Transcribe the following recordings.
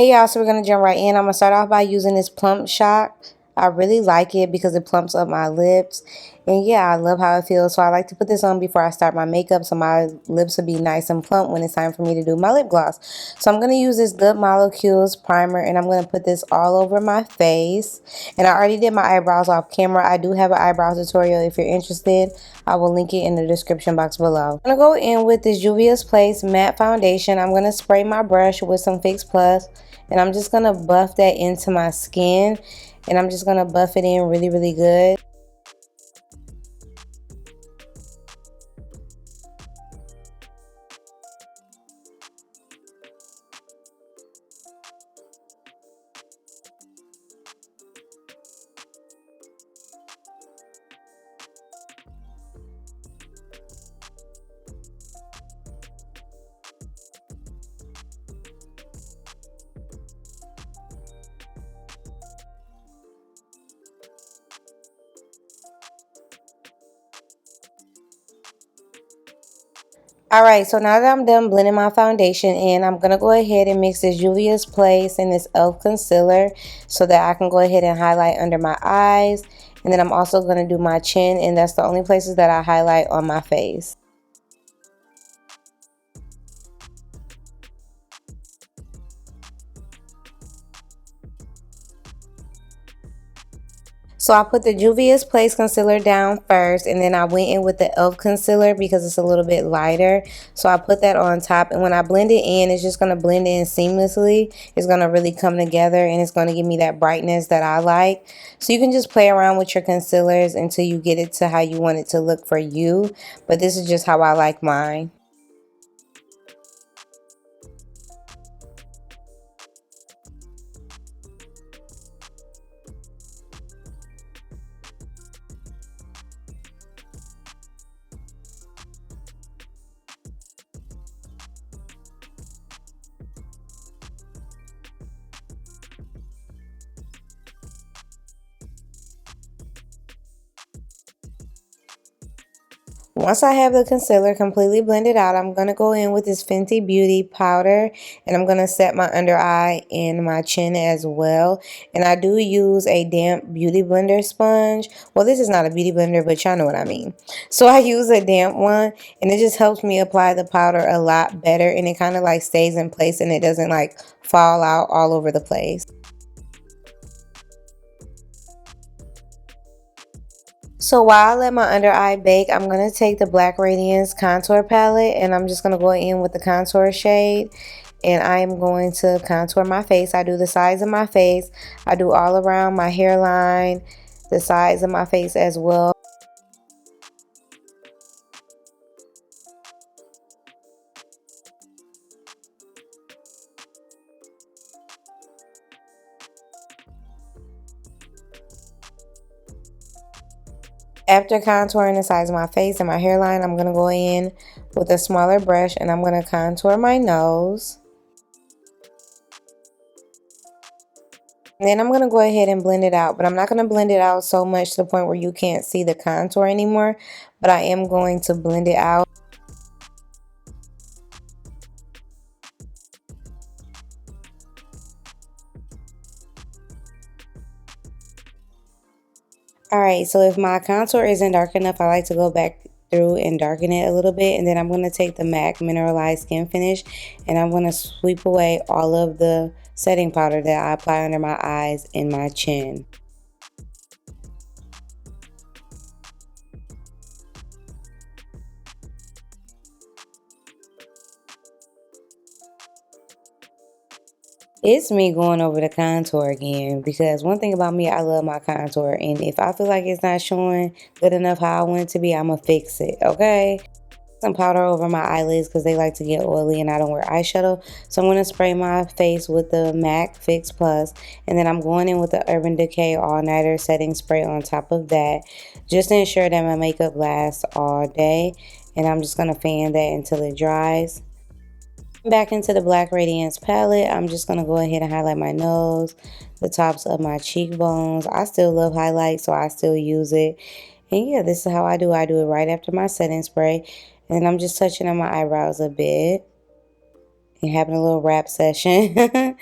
Hey y'all, so we're going to jump right in. I'm going to start off by using this Plump Shock. I really like it because it plumps up my lips. And yeah, I love how it feels. So I like to put this on before I start my makeup so my lips will be nice and plump when it's time for me to do my lip gloss. So I'm going to use this Lip Molecules primer and I'm going to put this all over my face. And I already did my eyebrows off camera. I do have an eyebrow tutorial if you're interested. I will link it in the description box below. I'm going to go in with this Juvia's Place matte foundation. I'm going to spray my brush with some Fix Plus. And I'm just going to buff that into my skin. And I'm just going to buff it in really, really good. Alright, so now that I'm done blending my foundation in, I'm going to go ahead and mix this Juvia's Place and this e.l.f. concealer so that I can go ahead and highlight under my eyes. And then I'm also going to do my chin, and that's the only places that I highlight on my face. So I put the Juvia's Place concealer down first, and then I went in with the e.l.f. concealer because it's a little bit lighter. So I put that on top, and when I blend it in, it's just going to blend in seamlessly. It's going to really come together, and it's going to give me that brightness that I like. So you can just play around with your concealers until you get it to how you want it to look for you. But this is just how I like mine. Once I have the concealer completely blended out, I'm going to go in with this Fenty Beauty powder, and I'm going to set my under eye and my chin as well. And I do use a damp beauty blender sponge. Well, this is not a beauty blender, but y'all know what I mean. So I use a damp one, and it just helps me apply the powder a lot better, and it kind of like stays in place and it doesn't like fall out all over the place. So while I let my under eye bake, I'm going to take the Black Radiance contour palette and I'm just going to go in with the contour shade. And I am going to contour my face. I do the sides of my face. I do all around my hairline, the sides of my face as well. After contouring the sides of my face and my hairline, I'm going to go in with a smaller brush and I'm going to contour my nose. And then I'm going to go ahead and blend it out, but I'm not going to blend it out so much to the point where you can't see the contour anymore, but I am going to blend it out. Alright, so if my contour isn't dark enough, I like to go back through and darken it a little bit. And then I'm going to take the MAC Mineralized Skin Finish and I'm going to sweep away all of the setting powder that I apply under my eyes and my chin. It's me going over the contour again because one thing about me, I love my contour, and if I feel like it's not showing good enough how I want it to be, I'm gonna fix it, okay? Some powder over my eyelids because they like to get oily and I don't wear eyeshadow. So I'm going to spray my face with the MAC Fix Plus, and then I'm going in with the Urban Decay All Nighter setting spray on top of that just to ensure that my makeup lasts all day. And I'm just going to fan that until it dries. Back into the Black Radiance palette, I'm just going to go ahead and highlight my nose, the tops of my cheekbones. I still love highlight, so I still use it. And yeah, this is how I do it. I do it right after my setting spray. And I'm just touching on my eyebrows a bit. and having a little rap session. And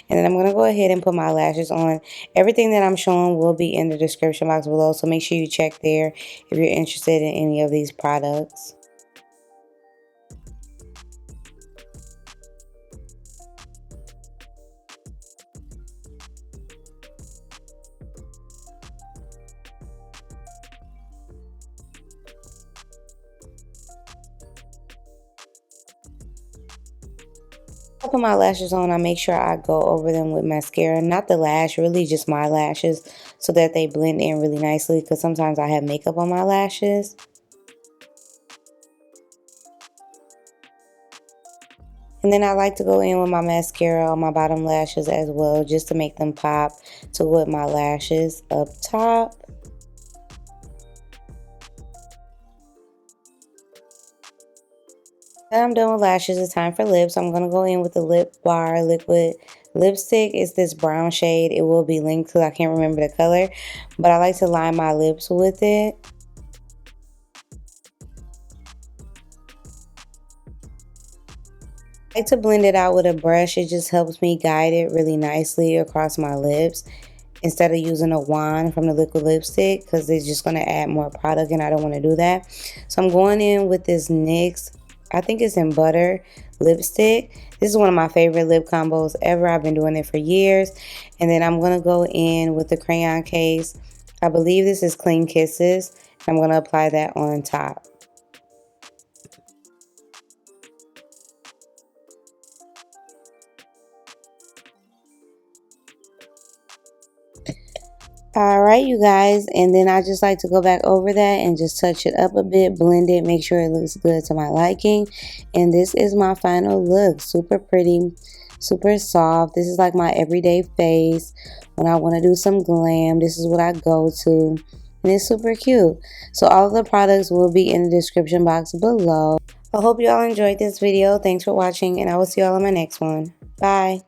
then I'm going to go ahead and put my lashes on. Everything that I'm showing will be in the description box below, so make sure you check there if you're interested in any of these products. I put my lashes on, I make sure I go over them with mascara, not the lash, really just my lashes, so that they blend in really nicely, because sometimes I have makeup on my lashes. And then I like to go in with my mascara on my bottom lashes as well, just to make them pop to with my lashes up top. Now I'm done with lashes, it's time for lips. I'm going to go in with the Lip Bar Liquid Lipstick. It's this brown shade. It will be linked because I can't remember the color. But I like to line my lips with it. I like to blend it out with a brush. It just helps me guide it really nicely across my lips, instead of using a wand from the liquid lipstick, because it's just going to add more product and I don't want to do that. So I'm going in with this NYX, I think it's in Butter lipstick. This is one of my favorite lip combos ever. I've been doing it for years. And then I'm going to go in with the crayon case. I believe this is Clean Kisses. I'm going to apply that on top. Alright, you guys, and then I just like to go back over that and just touch it up a bit, blend it, make sure it looks good to my liking. And this is my final look. Super pretty, super soft. This is like my everyday face when I want to do some glam. This is what I go to, and it's super cute. So all of the products will be in the description box below. I hope you all enjoyed this video. Thanks for watching, and I will see you all in my next one. Bye.